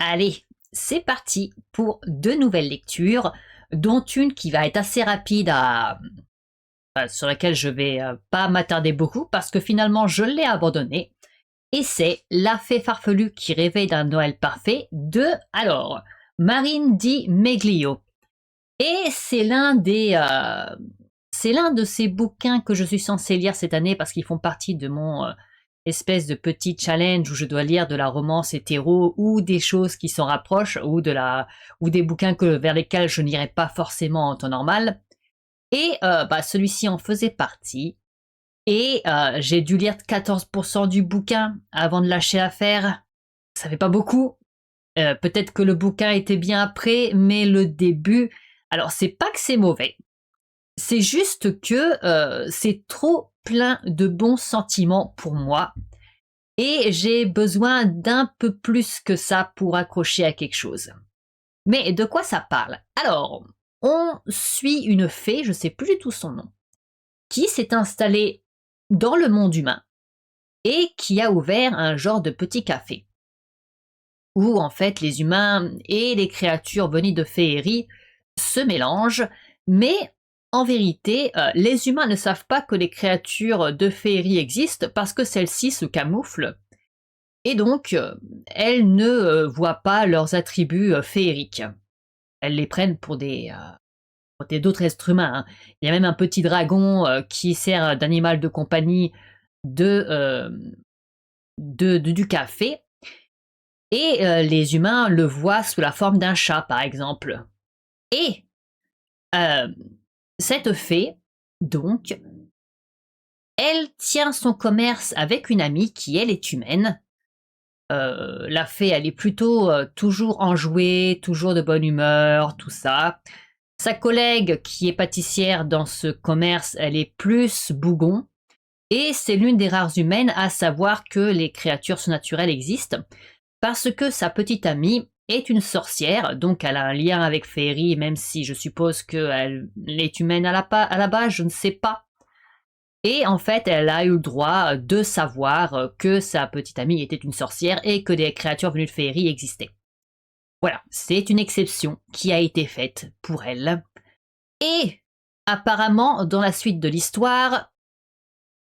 Allez, c'est parti pour deux nouvelles lectures, dont une qui va être assez rapide sur laquelle je vais pas m'attarder beaucoup parce que finalement je l'ai abandonnée. Et c'est La Fée farfelue qui rêvait d'un Noël parfait de, Marine Di Meglio. Et c'est l'un de ces bouquins que je suis censée lire cette année parce qu'ils font partie de mon espèce de petit challenge où je dois lire de la romance hétéro ou des choses qui s'en rapprochent ou des bouquins vers lesquels je n'irai pas forcément en temps normal. Et celui-ci en faisait partie. Et j'ai dû lire 14% du bouquin avant de lâcher l'affaire. Ça fait pas beaucoup. Peut-être que le bouquin était bien après, mais le début... Alors, c'est pas que c'est mauvais. C'est juste que c'est trop plein de bons sentiments pour moi. Et j'ai besoin d'un peu plus que ça pour accrocher à quelque chose. Mais de quoi ça parle? Alors, on suit une fée, je sais plus du tout son nom, qui s'est installée dans le monde humain et qui a ouvert un genre de petit café où en fait les humains et les créatures venues de féerie se mélangent, mais en vérité, les humains ne savent pas que les créatures de féerie existent parce que celles-ci se camouflent et donc elles ne voient pas leurs attributs féeriques. Elles les prennent pour d'autres êtres humains, hein. Il y a même un petit dragon qui sert d'animal de compagnie du café. Et les humains le voient sous la forme d'un chat, par exemple. Et euh, cette fée, donc, elle tient son commerce avec une amie qui, elle, est humaine. La fée, elle est plutôt toujours enjouée, toujours de bonne humeur, tout ça. Sa collègue, qui est pâtissière dans ce commerce, elle est plus bougon. Et c'est l'une des rares humaines à savoir que les créatures surnaturelles existent, parce que sa petite amie est une sorcière, donc elle a un lien avec Féerie, même si je suppose qu'elle est humaine à la base, je ne sais pas. Et en fait, elle a eu le droit de savoir que sa petite amie était une sorcière et que des créatures venues de Féerie existaient. Voilà, c'est une exception qui a été faite pour elle. Et apparemment, dans la suite de l'histoire,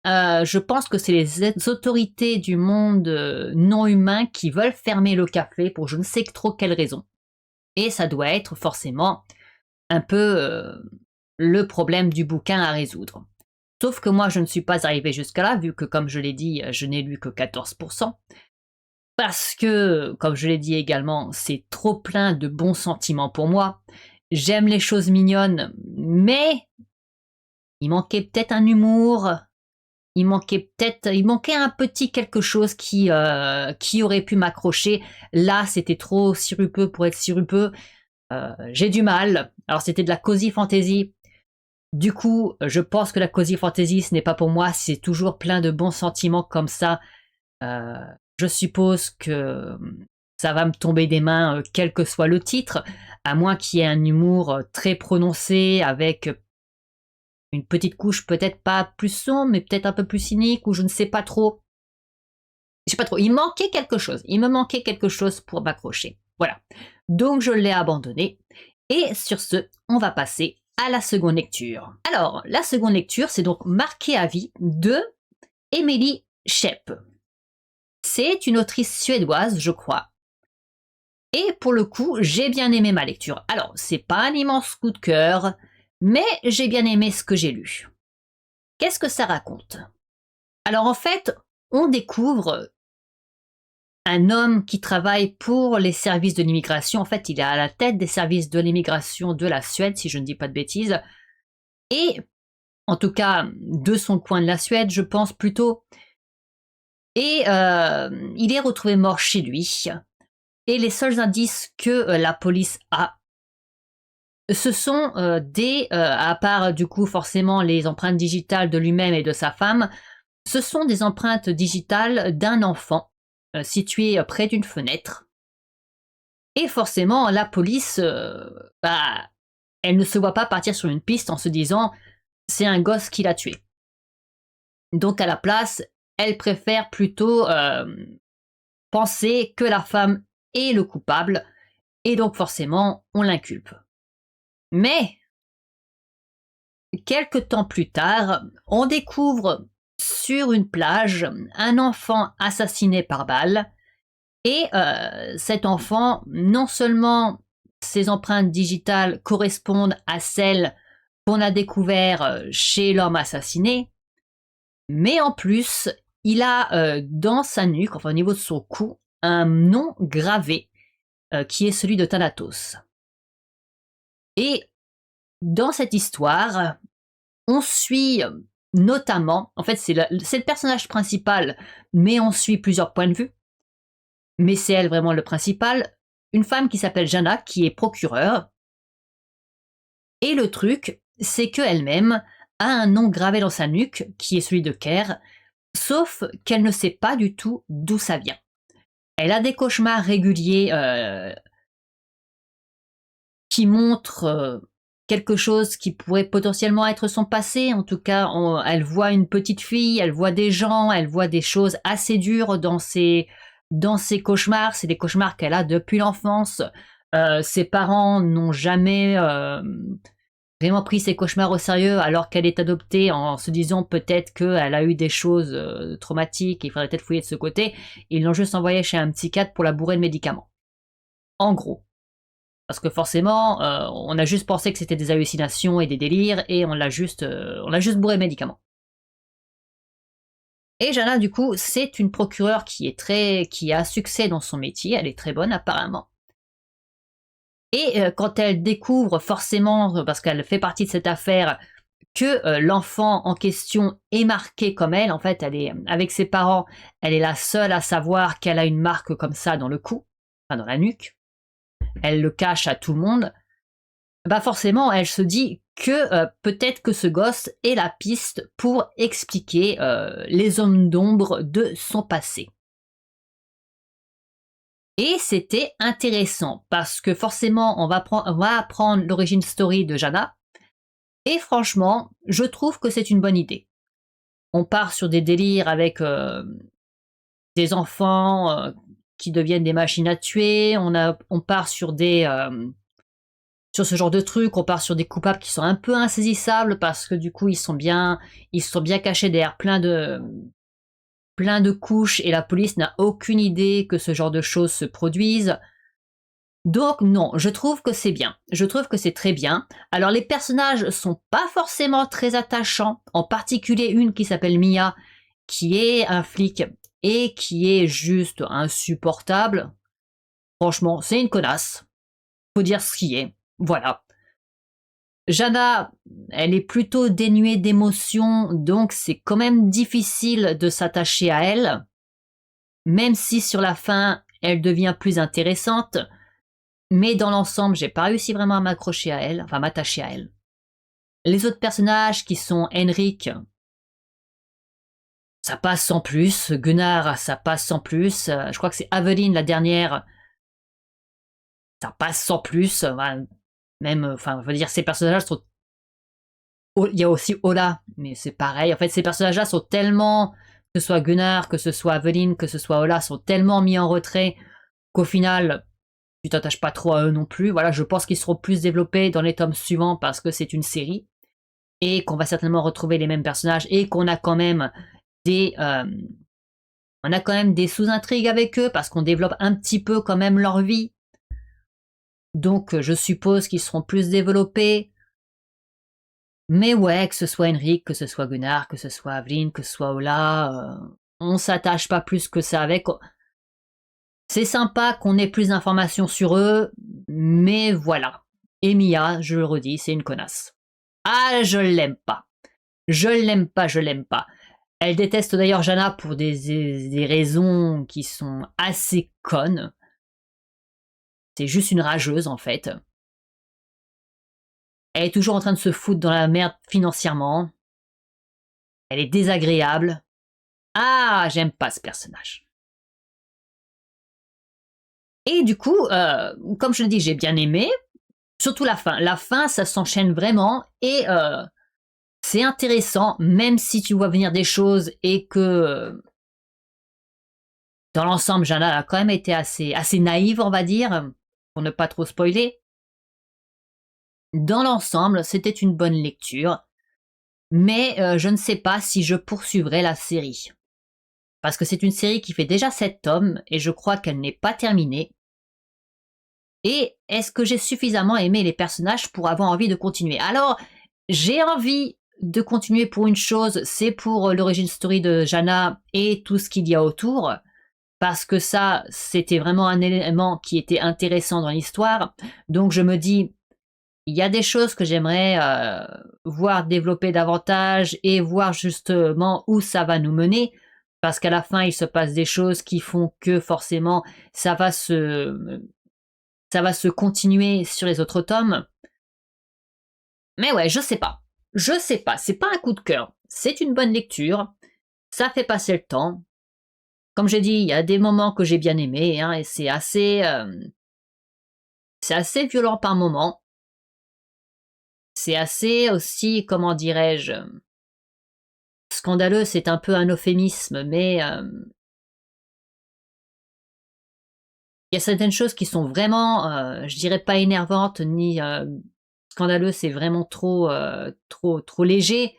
je pense que c'est les autorités du monde non humain qui veulent fermer le café pour je ne sais trop quelle raison. Et ça doit être forcément un peu le problème du bouquin à résoudre. Sauf que moi, je ne suis pas arrivée jusqu'à là, vu que, comme je l'ai dit, je n'ai lu que 14%. Parce que, comme je l'ai dit également, c'est trop plein de bons sentiments pour moi. J'aime les choses mignonnes, mais il manquait peut-être un humour, il manquait un petit quelque chose qui aurait pu m'accrocher. Là, c'était trop sirupeux pour être sirupeux. J'ai du mal. Alors, c'était de la cozy fantasy. Du coup, je pense que la cozy fantasy, ce n'est pas pour moi. C'est toujours plein de bons sentiments comme ça. Euh, je suppose que ça va me tomber des mains, quel que soit le titre, à moins qu'il y ait un humour très prononcé avec une petite couche peut-être pas plus sombre, mais peut-être un peu plus cynique, ou je ne sais pas trop. Je sais pas trop. Il manquait quelque chose. Il me manquait quelque chose pour m'accrocher. Voilà. Donc je l'ai abandonné. Et sur ce, on va passer à la seconde lecture. Alors, la seconde lecture, c'est donc Marqué à vie de Émilie Schepp. C'est une autrice suédoise, je crois. Et pour le coup, j'ai bien aimé ma lecture. Alors, c'est pas un immense coup de cœur, mais j'ai bien aimé ce que j'ai lu. Qu'est-ce que ça raconte? Alors en fait, on découvre un homme qui travaille pour les services de l'immigration. En fait, il est à la tête des services de l'immigration de la Suède, si je ne dis pas de bêtises. Et, en tout cas, de son coin de la Suède, je pense plutôt. Et il est retrouvé mort chez lui. Et les seuls indices que la police a, ce sont à part du coup forcément les empreintes digitales de lui-même et de sa femme, ce sont des empreintes digitales d'un enfant situé près d'une fenêtre. Et forcément, la police, elle ne se voit pas partir sur une piste en se disant c'est un gosse qui l'a tué. Donc à la place, elle préfère plutôt penser que la femme est le coupable, et donc forcément, on l'inculpe. Mais, quelques temps plus tard, on découvre sur une plage un enfant assassiné par balle, et cet enfant, non seulement ses empreintes digitales correspondent à celles qu'on a découvertes chez l'homme assassiné, mais en plus, il a dans sa nuque, enfin au niveau de son cou, un nom gravé qui est celui de Thanatos. Et dans cette histoire, on suit notamment, en fait c'est le personnage principal, mais on suit plusieurs points de vue, mais c'est elle vraiment le principal, une femme qui s'appelle Jana, qui est procureure, et le truc, c'est qu'elle-même a un nom gravé dans sa nuque, qui est celui de Ker, sauf qu'elle ne sait pas du tout d'où ça vient. Elle a des cauchemars réguliers qui montrent quelque chose qui pourrait potentiellement être son passé. En tout cas, elle voit une petite fille, elle voit des gens, elle voit des choses assez dures dans ses cauchemars. C'est des cauchemars qu'elle a depuis l'enfance. Ses parents n'ont jamais vraiment pris ses cauchemars au sérieux alors qu'elle est adoptée, en se disant peut-être qu'elle a eu des choses traumatiques, il faudrait peut-être fouiller de ce côté. Ils l'ont juste envoyée chez un psychiatre pour la bourrer de médicaments. En gros. Parce que forcément, on a juste pensé que c'était des hallucinations et des délires, et on l'a juste bourré de médicaments. Et Jana, du coup, c'est une procureure qui a succès dans son métier, elle est très bonne apparemment. Et quand elle découvre forcément, parce qu'elle fait partie de cette affaire, que l'enfant en question est marqué comme elle, en fait, elle est avec ses parents, elle est la seule à savoir qu'elle a une marque comme ça dans le cou, enfin dans la nuque. Elle le cache à tout le monde. Bah forcément, elle se dit que peut-être que ce gosse est la piste pour expliquer les zones d'ombre de son passé. Et c'était intéressant, parce que forcément, on va apprendre l'origine story de Jana, et franchement, je trouve que c'est une bonne idée. On part sur des délires avec des enfants qui deviennent des machines à tuer, on part sur sur ce genre de trucs, on part sur des coupables qui sont un peu insaisissables parce que du coup ils sont bien cachés derrière plein de couches, et la police n'a aucune idée que ce genre de choses se produisent. Donc non, je trouve que c'est bien, je trouve que c'est très bien. Alors les personnages sont pas forcément très attachants, en particulier une qui s'appelle Mia, qui est un flic et qui est juste insupportable. Franchement, c'est une connasse, faut dire ce qui est, voilà. Jana, elle est plutôt dénuée d'émotions, donc c'est quand même difficile de s'attacher à elle, même si sur la fin, elle devient plus intéressante, mais dans l'ensemble, j'ai pas réussi vraiment à m'accrocher à elle, enfin m'attacher à elle. Les autres personnages qui sont Henrik, ça passe sans plus, Gunnar, ça passe sans plus, je crois que c'est Aveline la dernière, ça passe sans plus, même, enfin, je veux dire, ces personnages sont... Il y a aussi Ola, mais c'est pareil. En fait, ces personnages-là sont tellement, que ce soit Gunnar, que ce soit Aveline, que ce soit Ola, sont tellement mis en retrait qu'au final, tu t'attaches pas trop à eux non plus. Voilà, je pense qu'ils seront plus développés dans les tomes suivants parce que c'est une série et qu'on va certainement retrouver les mêmes personnages, et qu'on a quand même des, sous-intrigues avec eux parce qu'on développe un petit peu quand même leur vie. Donc, je suppose qu'ils seront plus développés. Mais ouais, que ce soit Henrik, que ce soit Gunnar, que ce soit Aveline, que ce soit Ola, on s'attache pas plus que ça avec. C'est sympa qu'on ait plus d'informations sur eux, mais voilà. Et Mia, je le redis, c'est une connasse. Ah, je l'aime pas. Je l'aime pas, je l'aime pas. Elle déteste d'ailleurs Jana pour des raisons qui sont assez connes. C'est juste une rageuse en fait. Elle est toujours en train de se foutre dans la merde financièrement. Elle est désagréable. Ah, j'aime pas ce personnage. Et du coup, comme je le dis, j'ai bien aimé. Surtout la fin. La fin, ça s'enchaîne vraiment. Et c'est intéressant, même si tu vois venir des choses et que Dans l'ensemble, Jana a quand même été assez naïve, on va dire, pour ne pas trop spoiler. Dans l'ensemble, c'était une bonne lecture, mais je ne sais pas si je poursuivrai la série. Parce que c'est une série qui fait déjà 7 tomes, et je crois qu'elle n'est pas terminée. Et est-ce que j'ai suffisamment aimé les personnages pour avoir envie de continuer? Alors, j'ai envie de continuer pour une chose, c'est pour l'origin story de Jana et tout ce qu'il y a autour, parce que ça, c'était vraiment un élément qui était intéressant dans l'histoire. Donc je me dis, il y a des choses que j'aimerais voir développer davantage et voir justement où ça va nous mener, parce qu'à la fin, il se passe des choses qui font que forcément, ça va se continuer sur les autres tomes. Mais ouais, je sais pas. Je sais pas, c'est pas un coup de cœur. C'est une bonne lecture, ça fait passer le temps. Comme j'ai dit, il y a des moments que j'ai bien aimés, hein, et c'est assez violent par moments. C'est assez aussi, comment dirais-je, scandaleux, c'est un peu un euphémisme, mais il y a certaines choses qui sont vraiment, je dirais pas énervantes ni scandaleux, c'est vraiment trop léger.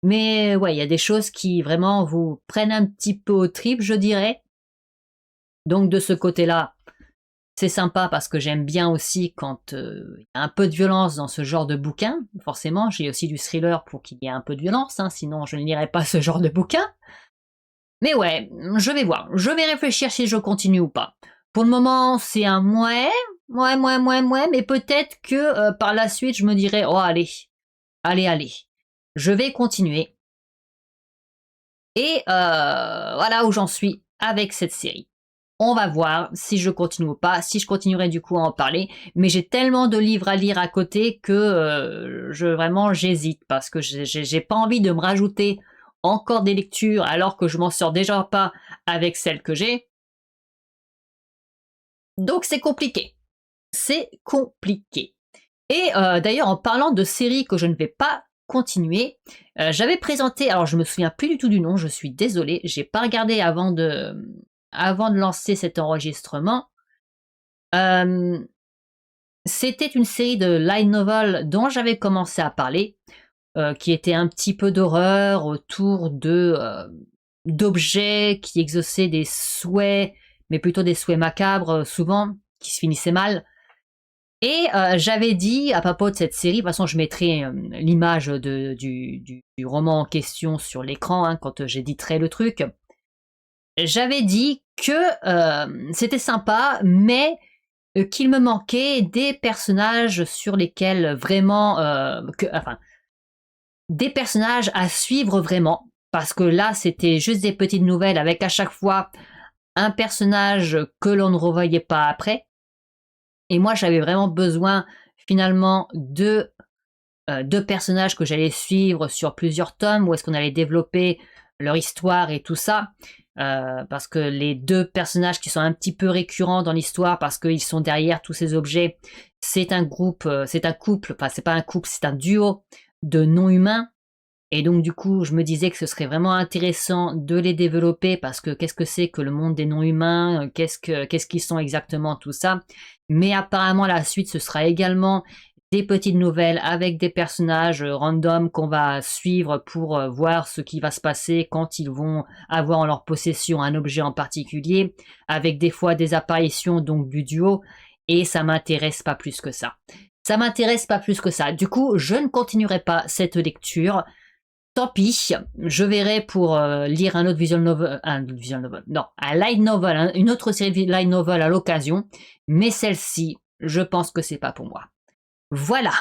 Mais ouais, il y a des choses qui vraiment vous prennent un petit peu aux tripes, je dirais. Donc de ce côté-là, c'est sympa parce que j'aime bien aussi quand il y a un peu de violence dans ce genre de bouquin. Forcément, j'ai aussi du thriller pour qu'il y ait un peu de violence, hein, sinon je ne lirais pas ce genre de bouquin. Mais ouais, je vais voir. Je vais réfléchir si je continue ou pas. Pour le moment, c'est un ouais, mais peut-être que par la suite, je me dirai, oh allez, je vais continuer. Et voilà où j'en suis avec cette série. On va voir si je continue ou pas, si je continuerai du coup à en parler. Mais j'ai tellement de livres à lire à côté que vraiment j'hésite parce que j'ai pas envie de me rajouter encore des lectures alors que je m'en sors déjà pas avec celles que j'ai. Donc c'est compliqué. C'est compliqué. Et d'ailleurs, en parlant de séries que je ne vais pas continuer, j'avais présenté, alors je me souviens plus du tout du nom, je suis désolée, j'ai pas regardé avant de lancer cet enregistrement. C'était une série de light novel dont j'avais commencé à parler, qui était un petit peu d'horreur autour d'objets qui exauçaient des souhaits, mais plutôt des souhaits macabres souvent, qui se finissaient mal. Et j'avais dit à propos de cette série, de toute façon je mettrai l'image du roman en question sur l'écran quand j'éditerai le truc. J'avais dit que c'était sympa, mais qu'il me manquait des personnages sur lesquels vraiment, enfin, des personnages à suivre vraiment, parce que là c'était juste des petites nouvelles avec à chaque fois un personnage que l'on ne revoyait pas après. Et moi j'avais vraiment besoin finalement de deux personnages que j'allais suivre sur plusieurs tomes, où est-ce qu'on allait développer leur histoire et tout ça. Parce que les deux personnages qui sont un petit peu récurrents dans l'histoire, parce qu'ils sont derrière tous ces objets, c'est un couple, enfin c'est pas un couple, c'est un duo de non-humains. Et donc du coup, je me disais que ce serait vraiment intéressant de les développer, parce que qu'est-ce que c'est que le monde des non-humains, qu'est-ce qu'ils sont exactement, tout ça. Mais apparemment la suite, ce sera également des petites nouvelles avec des personnages random qu'on va suivre pour voir ce qui va se passer quand ils vont avoir en leur possession un objet en particulier, avec des fois des apparitions donc du duo, et ça m'intéresse pas plus que ça. Ça m'intéresse pas plus que ça. Du coup, je ne continuerai pas cette lecture. Tant pis, je verrai pour lire un autre non, un light novel, une autre série de light novel à l'occasion, mais celle-ci, je pense que c'est pas pour moi. Voilà.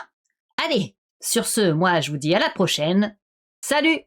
Allez, sur ce, moi je vous dis à la prochaine. Salut!